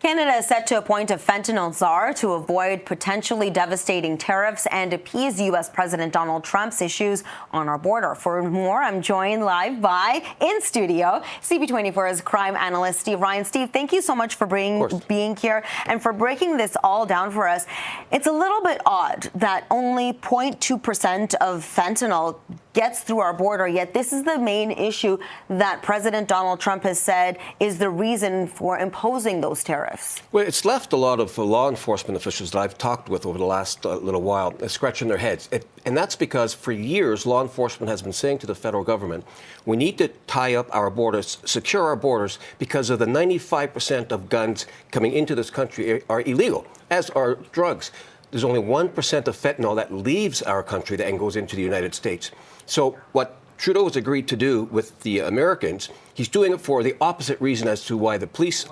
Canada is set to appoint a fentanyl czar to avoid potentially devastating tariffs and appease U.S. President Donald Trump's issues on our border. For more, I'm joined live by, in studio, CP24's crime analyst, Steve Ryan. Steve, thank you so much for being here and for breaking this all down for us. It's a little bit odd that only 0.2% of fentanyl gets through our border, yet this is the main issue that President Donald Trump has said is the reason for imposing those tariffs. Well, it's left a lot of law enforcement officials that I've talked with over the last little while scratching their heads. And that's because for years, law enforcement has been saying to the federal government, we need to tie up our borders, secure our borders, because of the 95% of guns coming into this country are illegal, as are drugs. There's only 1% of fentanyl that leaves our country and goes into the United States. So what Trudeau has agreed to do with the Americans, he's doing it for the opposite reason as to why the police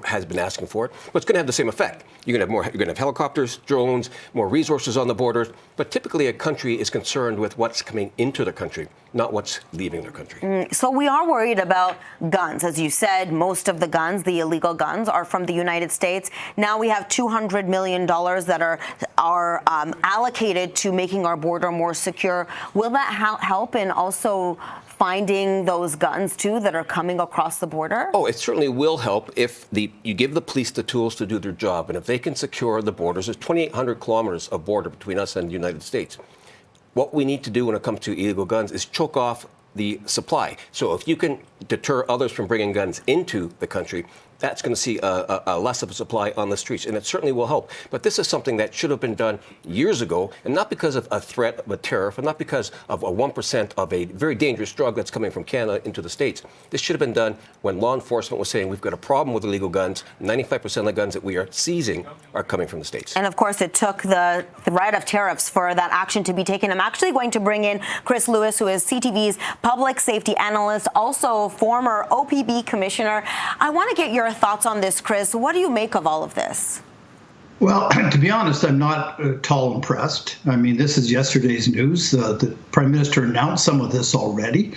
has been asking for it. But it's going to have the same effect. You're going to have helicopters, drones, more resources on the borders. But typically a country is concerned with what's coming into the country, not what's leaving their country. So we are worried about guns. As you said, most of the guns, the illegal guns, are from the United States. Now we have $200 million that are allocated to making our border more secure. Will that help in also finding those guns, too, that are coming across the border? Oh, it certainly will help if you give the police the tools to do their job. And if they can secure the borders, there's 2,800 kilometers of border between us and the United States. What we need to do when it comes to illegal guns is choke off the supply. So if you can deter others from bringing guns into the country, that's going to see a less of a supply on the streets, and it certainly will help. But this is something that should have been done years ago, and not because of a threat of a tariff, and not because of a 1% of a very dangerous drug that's coming from Canada into the States. This should have been done when law enforcement was saying we've got a problem with illegal guns. 95% of the guns that we are seizing are coming from the States. And of course, it took the threat of tariffs for that action to be taken. I'm actually going to bring in Chris Lewis, who is CTV's public safety analyst, also former OPB commissioner. I want to get your thoughts on this, Chris. What do you make of all of this? Well, to be honest, I'm not at all impressed. I mean, this is yesterday's news. The Prime Minister announced some of this already.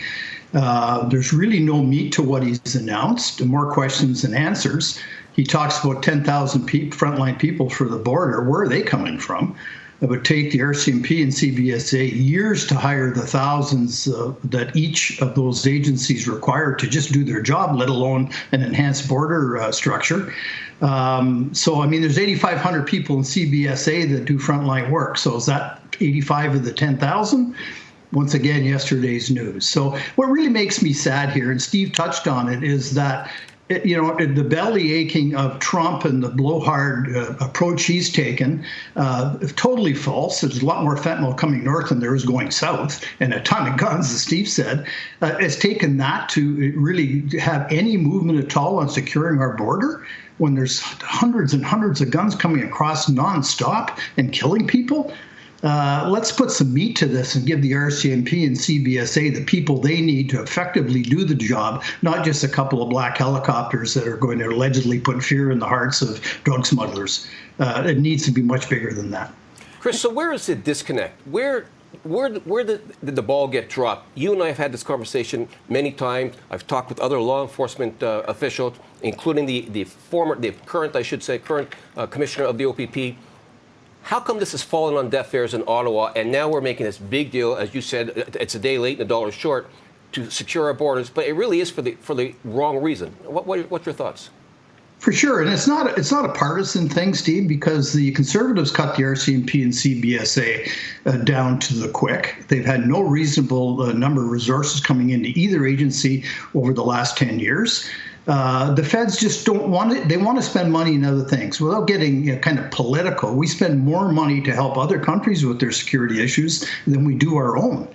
There's really no meat to what he's announced, more questions than answers. He talks about 10,000 frontline people for the border. Where are they coming from? It would take the RCMP and CBSA years to hire the thousands that each of those agencies require to just do their job, let alone an enhanced border structure. So, I mean, there's 8,500 people in CBSA that do frontline work. So is that 85 of the 10,000? Once again, yesterday's news. So what really makes me sad here, and Steve touched on it, is that the belly aching of Trump and the blowhard approach he's taken, totally false. There's a lot more fentanyl coming north than there is going south, and a ton of guns, as Steve said. It's taken that to really have any movement at all on securing our border when there's hundreds and hundreds of guns coming across nonstop and killing people. Let's put some meat to this and give the RCMP and CBSA the people they need to effectively do the job, not just a couple of black helicopters that are going to allegedly put fear in the hearts of drug smugglers. It needs to be much bigger than that. Chris, so where is the disconnect? Where did the ball get dropped? You and I have had this conversation many times. I've talked with other law enforcement officials, including the current commissioner of the OPP. How come this has fallen on deaf ears in Ottawa, and now we're making this big deal, as you said, it's a day late and a dollar short, to secure our borders, but it really is for the wrong reason. What's your thoughts? For sure, and it's not a partisan thing, Steve, because the Conservatives cut the RCMP and CBSA down to the quick. They've had no reasonable number of resources coming into either agency over the last 10 years. The feds just don't want it. They want to spend money in other things without getting kind of political. We spend more money to help other countries with their security issues than we do our own.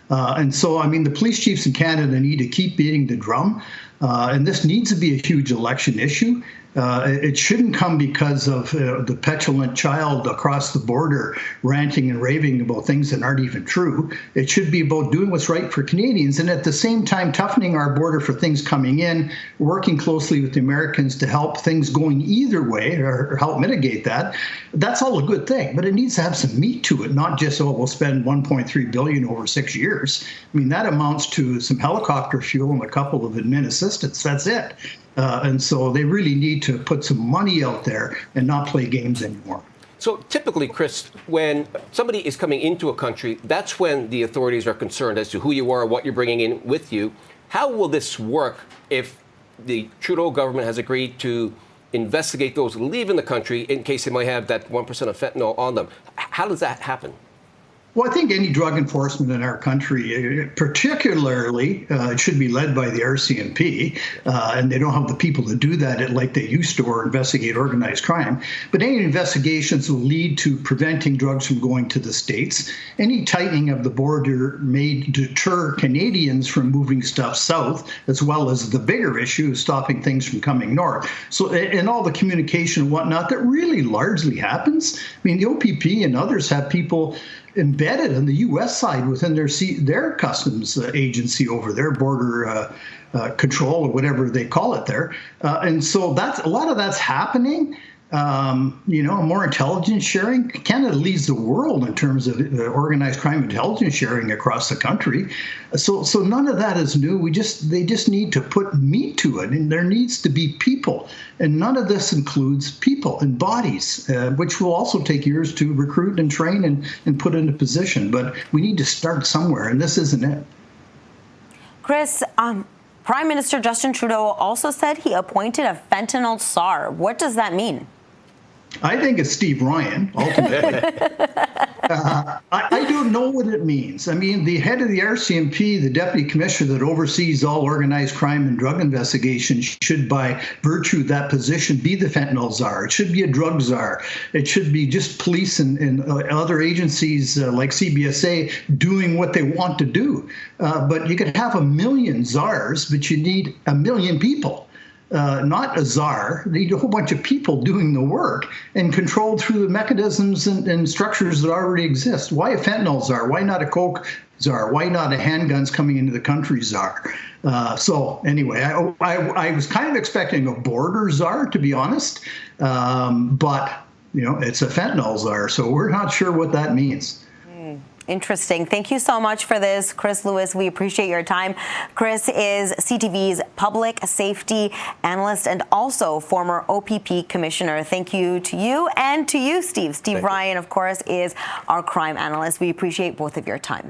And so, I mean, the police chiefs in Canada need to keep beating the drum. And this needs to be a huge election issue. It shouldn't come because of the petulant child across the border ranting and raving about things that aren't even true. It should be about doing what's right for Canadians and at the same time toughening our border for things coming in, working closely with the Americans to help things going either way or help mitigate that. That's all a good thing, but it needs to have some meat to it, not just, we'll spend $1.3 billion over 6 years. I mean, that amounts to some helicopter fuel and a couple of admin assistants assistance. That's it. And so they really need to put some money out there and not play games anymore. So typically, Chris, when somebody is coming into a country, that's when the authorities are concerned as to who you are, what you're bringing in with you. How will this work if the Trudeau government has agreed to investigate those leaving the country in case they might have that 1% of fentanyl on them? How does that happen? Well, I think any drug enforcement in our country, particularly, it should be led by the RCMP, and they don't have the people to do that like they used to or investigate organized crime. But any investigations will lead to preventing drugs from going to the States. Any tightening of the border may deter Canadians from moving stuff south, as well as the bigger issue of stopping things from coming north. So, and all the communication and whatnot that really largely happens. I mean, the OPP and others have people embedded on the U.S. side within their customs agency over there, border control or whatever they call it there, and so that's a lot of that's happening. More intelligence sharing. Canada leads the world in terms of organized crime intelligence sharing across the country. So none of that is new. They just need to put meat to it, and there needs to be people. And none of this includes people and bodies, which will also take years to recruit and train and put into position. But we need to start somewhere, and this isn't it. Chris, Prime Minister Justin Trudeau also said he appointed a fentanyl czar. What does that mean? I think it's Steve Ryan, ultimately. I don't know what it means. I mean, the head of the RCMP, the deputy commissioner that oversees all organized crime and drug investigations, should, by virtue of that position, be the fentanyl czar. It should be a drug czar. It should be just police and other agencies like CBSA doing what they want to do. But you could have 1 million czars, but you need 1 million people. Not a czar. They need a whole bunch of people doing the work and controlled through the mechanisms and structures that already exist. Why a fentanyl czar? Why not a coke czar? Why not a handguns coming into the country czar? So anyway, I was kind of expecting a border czar, to be honest, but it's a fentanyl czar, so we're not sure what that means. Interesting. Thank you so much for this, Chris Lewis. We appreciate your time. Chris is CTV's public safety analyst and also former OPP commissioner. Thank you to you and to you, Steve. Steve Ryan, of course, is our crime analyst. We appreciate both of your time.